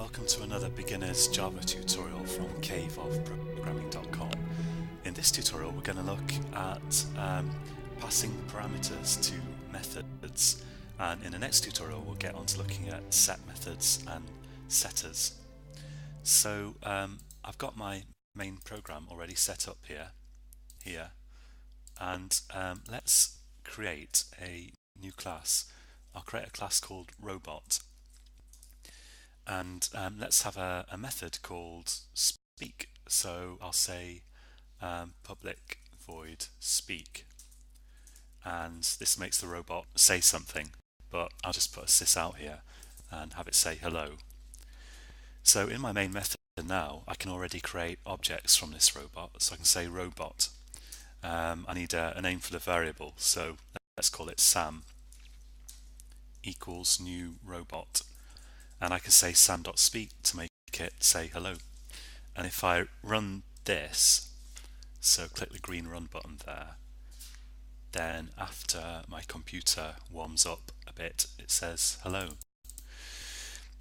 welcome to another beginner's Java tutorial from caveofprogramming.com. In this tutorial we're going to look at passing parameters to methods, and in the next tutorial we'll get on to looking at set methods and setters. So I've got my main program already set up here, and let's create a new class. I'll create a class called robot, and let's have a method called speak. So I'll say public void speak, and this makes the robot say something, but I'll just put a sys out here and have it say hello. So in my main method now I can already create objects from this robot, so I can say robot. I need a name for the variable, so let's call it Sam equals new robot, and I can say sam.speak to make it say hello. And if I run this, so click the green run button there, then after my computer warms up a bit it says hello.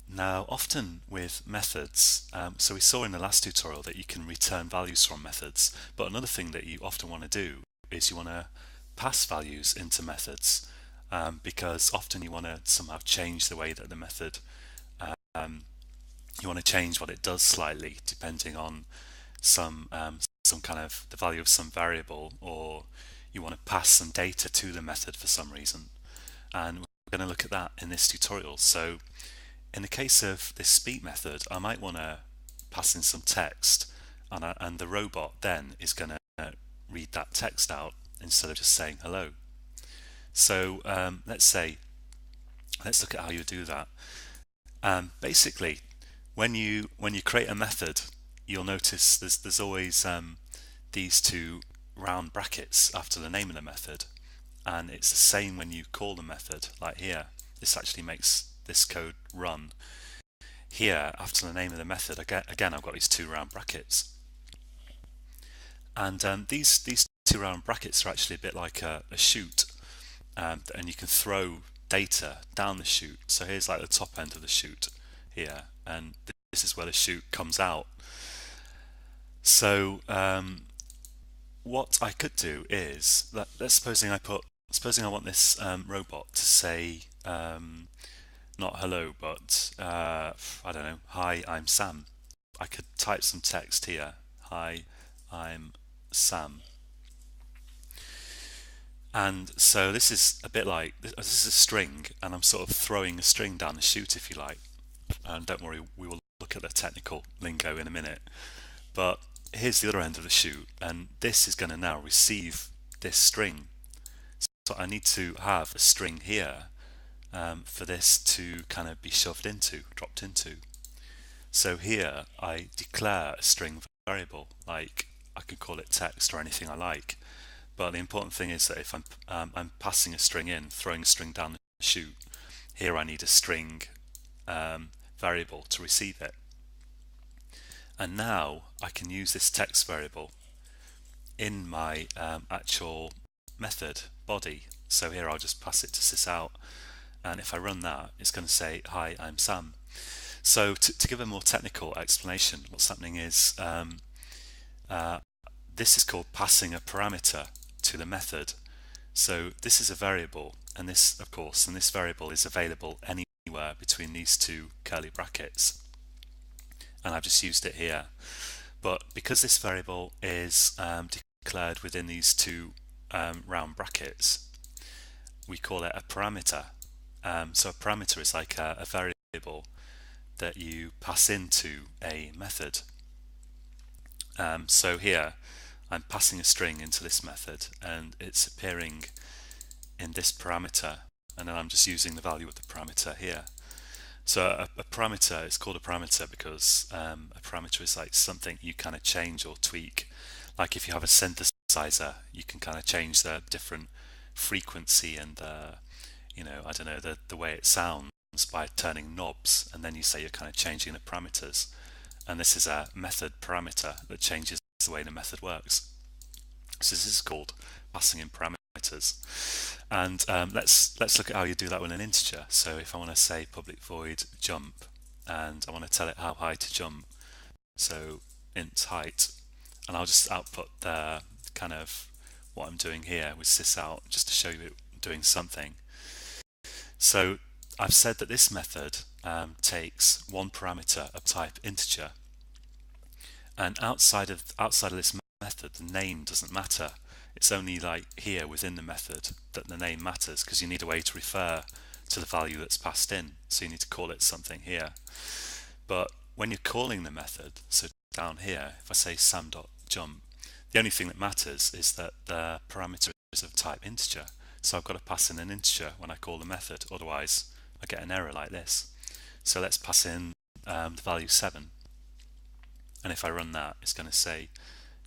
Now often with methods, so we saw in the last tutorial that you can return values from methods, but another thing that you often want to do is you want to pass values into methods, because often you want to somehow change the way that the method, you want to change what it does slightly depending on some kind of the value of some variable, or you want to pass some data to the method for some reason, and we're going to look at that in this tutorial. So in the case of this speak method, I might want to pass in some text, and the robot then is going to read that text out instead of just saying hello. So let's look at how you do that. Basically, when you create a method, you'll notice there's always these two round brackets after the name of the method, and it's the same when you call the method. Like here, this actually makes this code run. Here, after the name of the method, again I've got these two round brackets, and these two round brackets are actually a bit like a chute, and you can throw data down the chute. So here's like the top end of the chute here, and this is where the chute comes out. So what I could do is, let's supposing I want this robot to say not hello, but I don't know, hi, I'm Sam. I could type some text here, hi, I'm Sam. And so this is a bit like, this is a string, and I'm sort of throwing a string down the chute, if you like. And don't worry, we will look at the technical lingo in a minute. But here's the other end of the chute, and this is going to now receive this string. So I need to have a string here for this to kind of be dropped into. So here I declare a string variable, like I can call it text or anything I like. But the important thing is that if I'm passing a string in, throwing a string down the chute, here I need a string variable to receive it. And now I can use this text variable in my actual method body. So here I'll just pass it to sysout, and if I run that, it's going to say, hi, I'm Sam. So to give a more technical explanation, what's happening is this is called passing a parameter to the method. So this is a variable, and this variable is available anywhere between these two curly brackets, and I've just used it here. But because this variable is declared within these two round brackets, we call it a parameter. So a parameter is like a variable that you pass into a method. So here I'm passing a string into this method, and it's appearing in this parameter, and then I'm just using the value of the parameter here. So a parameter is called a parameter because a parameter is like something you kind of change or tweak. Like if you have a synthesizer, you can kind of change the different frequency and I don't know, the way it sounds by turning knobs, and then you say you're kind of changing the parameters. And this is a method parameter that changes the way the method works. So this is called passing in parameters. And let's look at how you do that with an integer. So if I want to say public void jump, and I want to tell it how high to jump. So int height, and I'll just output the kind of what I'm doing here with sysout just to show you it doing something. So I've said that this method takes one parameter of type integer, and outside of this method the name doesn't matter. It's only like here within the method that the name matters, because you need a way to refer to the value that's passed in, so you need to call it something here. But when you're calling the method, so down here, if I say sam.jump, the only thing that matters is that the parameter is of type integer. So I've got to pass in an integer when I call the method, otherwise I get an error like this. So let's pass in the value 7. And if I run that, it's going to say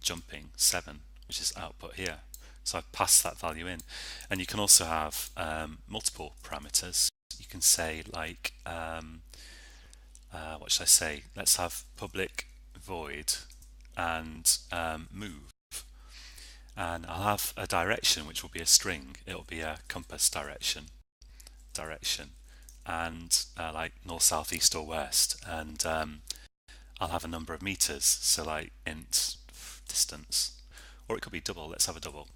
jumping 7, which is output here. So I've passed that value in. And you can also have multiple parameters. You can say like, what should I say? Let's have public void and move. And I'll have a direction which will be a string. It'll be a compass direction, and like north, south, east or west. And I'll have a number of meters, so like int distance, or it could be double. Let's have a double,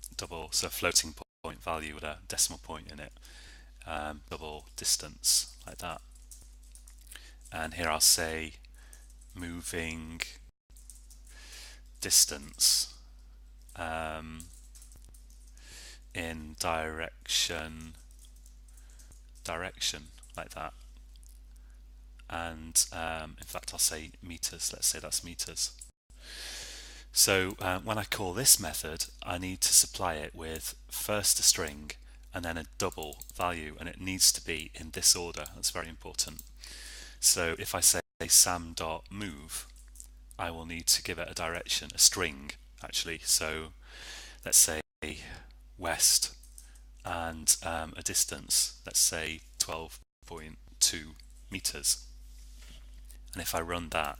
so floating point value with a decimal point in it, double distance, like that. And here I'll say moving distance in direction, like that. And in fact I'll say meters, let's say that's meters. So when I call this method, I need to supply it with first a string and then a double value, and it needs to be in this order. That's very important. So if I say sam.move, I will need to give it a direction, a string actually. So let's say west, and a distance, let's say 12.2 meters. And if I run that,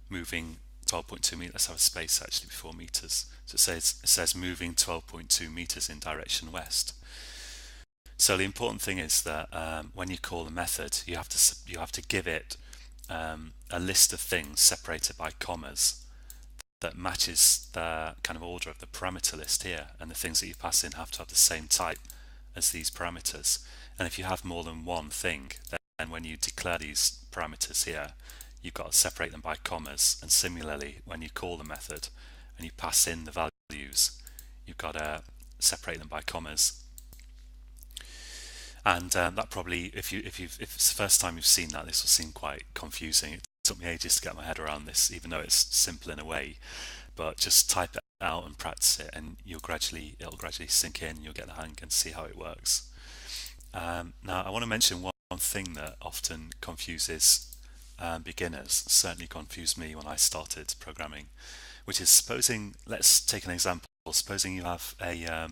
moving 12.2 meters, let's have a space actually before meters. So it says moving 12.2 meters in direction west. So the important thing is that when you call the method, you have to give it a list of things separated by commas that matches the kind of order of the parameter list here, and the things that you pass in have to have the same type as these parameters. And if you have more than one thing, then when you declare these parameters here, you've got to separate them by commas. And similarly, when you call the method and you pass in the values, you've got to separate them by commas. And that probably, if it's the first time you've seen that, this will seem quite confusing. It took me ages to get my head around this, even though it's simple in a way. But just type it out and practice it, and it'll gradually sink in. You'll get the hang and see how it works. Now, I want to mention one thing that often confuses beginners. Certainly confused me when I started programming, which is supposing. Let's take an example. Supposing you have a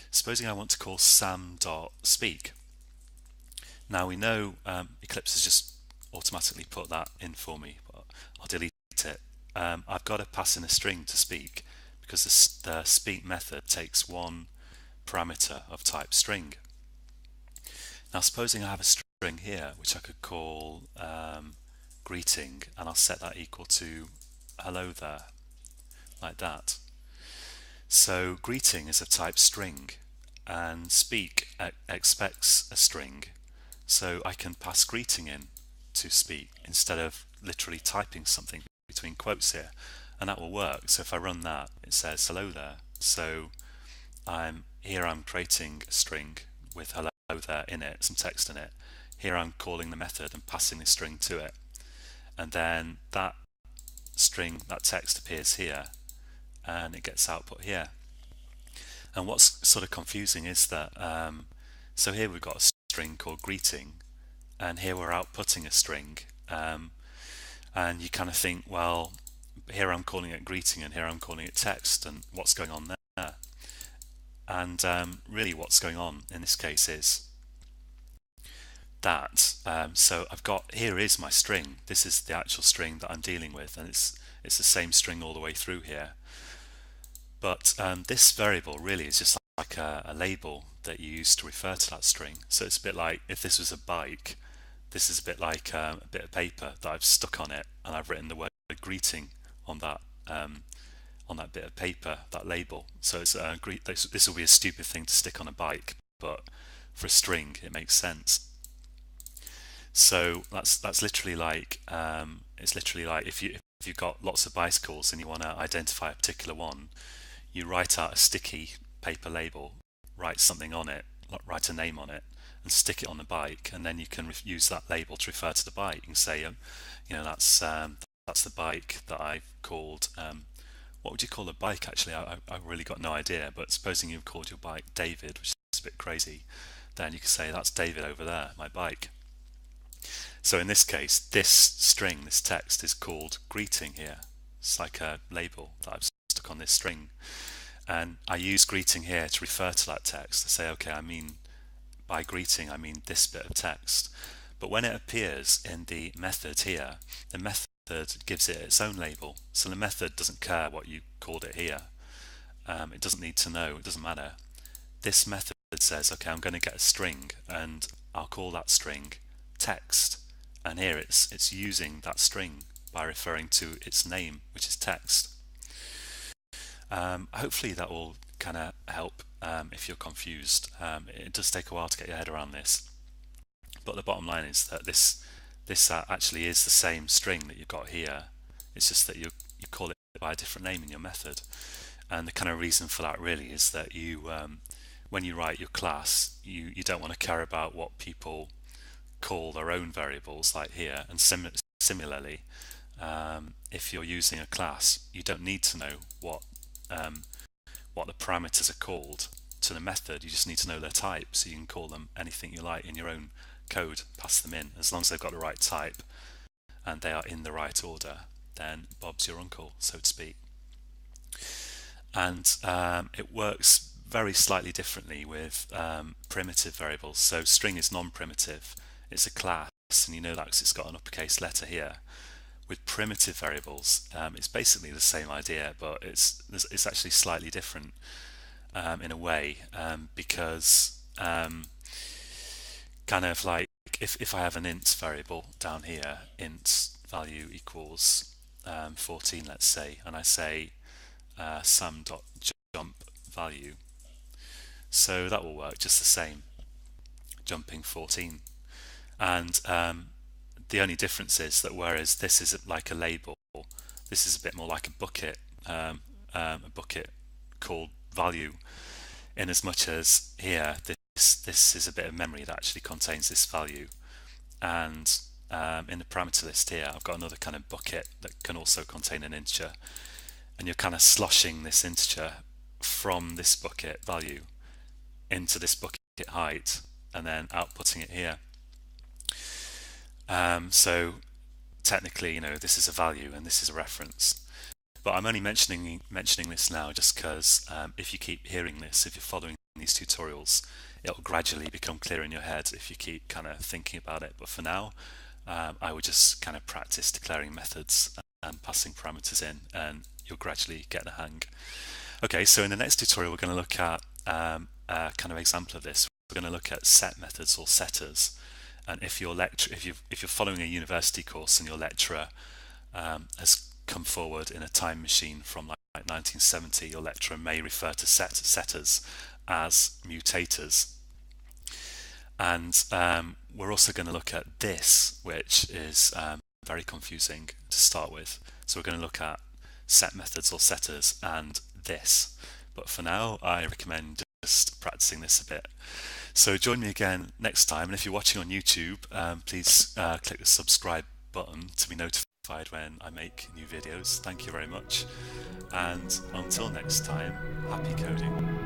supposing I want to call sam.speak. Now we know Eclipse has just automatically put that in for me, but I'll delete it. I've got to pass in a string to speak, because the speak method takes one parameter of type string. Now supposing I have a string here which I could call greeting, and I'll set that equal to hello there, like that. So greeting is of type string, and speak expects a string, so I can pass greeting in to speak instead of literally typing something between quotes here, and that will work. So if I run that, it says hello there. So I'm creating a string with hello there in it, some text in it. Here I'm calling the method and passing the string to it, and then that string, that text appears here, and it gets output here. And what's sort of confusing is that so here we've got a string called greeting, and here we're outputting a string, and you kind of think, well, here I'm calling it greeting and here I'm calling it text, and what's going on there? And really what's going on in this case is that so I've got, here is my string, this is the actual string that I'm dealing with, and it's the same string all the way through here. But this variable really is just like a label that you use to refer to that string. So it's a bit like if this was a bike, this is a bit like a bit of paper that I've stuck on it, and I've written the word greeting on that bit of paper, that label. So it's this will be a stupid thing to stick on a bike, but for a string it makes sense. So that's literally like it's literally like if you've got lots of bicycles and you want to identify a particular one, you write out a sticky paper label, write something on it, write a name on it, and stick it on the bike, and then you can use that label to refer to the bike. You can say, that's the bike that I've called. What would you call a bike? Actually, I really got no idea. But supposing you've called your bike David, which is a bit crazy, then you can say that's David over there, my bike. So in this case, this string, this text is called greeting here. It's like a label that I've stuck on this string. And I use greeting here to refer to that text. I say, okay, by greeting, I mean this bit of text. But when it appears in the method here, the method gives it its own label. So the method doesn't care what you called it here. It doesn't need to know, it doesn't matter. This method says, okay, I'm going to get a string, and I'll call that string text. And here it's using that string by referring to its name, which is text. Hopefully that will kind of help if you're confused. It does take a while to get your head around this, but the bottom line is that this actually is the same string that you've got here. It's just that you call it by a different name in your method. And the kind of reason for that really is that you when you write your class, you don't want to care about what people call their own variables like here. And similarly, if you're using a class, you don't need to know what the parameters are called to the method. You just need to know their type, so you can call them anything you like in your own code, pass them in. As long as they've got the right type and they are in the right order, then Bob's your uncle, so to speak. And it works very slightly differently with primitive variables. So string is non-primitive, it's a class, and you know that because it's got an uppercase letter here. With primitive variables, it's basically the same idea, but it's actually slightly different in a way, because kind of like if I have an int variable down here, int value equals 14, let's say, and I say sum.jump value, so that will work just the same, jumping 14. And the only difference is that whereas this is like a label, this is a bit more like a bucket called value, in as much as here this is a bit of memory that actually contains this value. And in the parameter list here, I've got another kind of bucket that can also contain an integer, and you're kind of sloshing this integer from this bucket value into this bucket height and then outputting it here. So technically, this is a value and this is a reference. But I'm only mentioning this now just because if you keep hearing this, if you're following these tutorials, it'll gradually become clear in your head if you keep kind of thinking about it. But for now, I would just kind of practice declaring methods and passing parameters in, and you'll gradually get the hang. Okay, so in the next tutorial, we're going to look at a kind of example of this. We're going to look at set methods or setters. And if you're following a university course and your lecturer has come forward in a time machine from like 1970, your lecturer may refer to setters as mutators. And we're also going to look at this, which is very confusing to start with. So we're going to look at set methods or setters and this. But for now, I recommend just practicing this a bit. So join me again next time, and if you're watching on YouTube, please click the subscribe button to be notified when I make new videos. Thank you very much, and until next time, happy coding.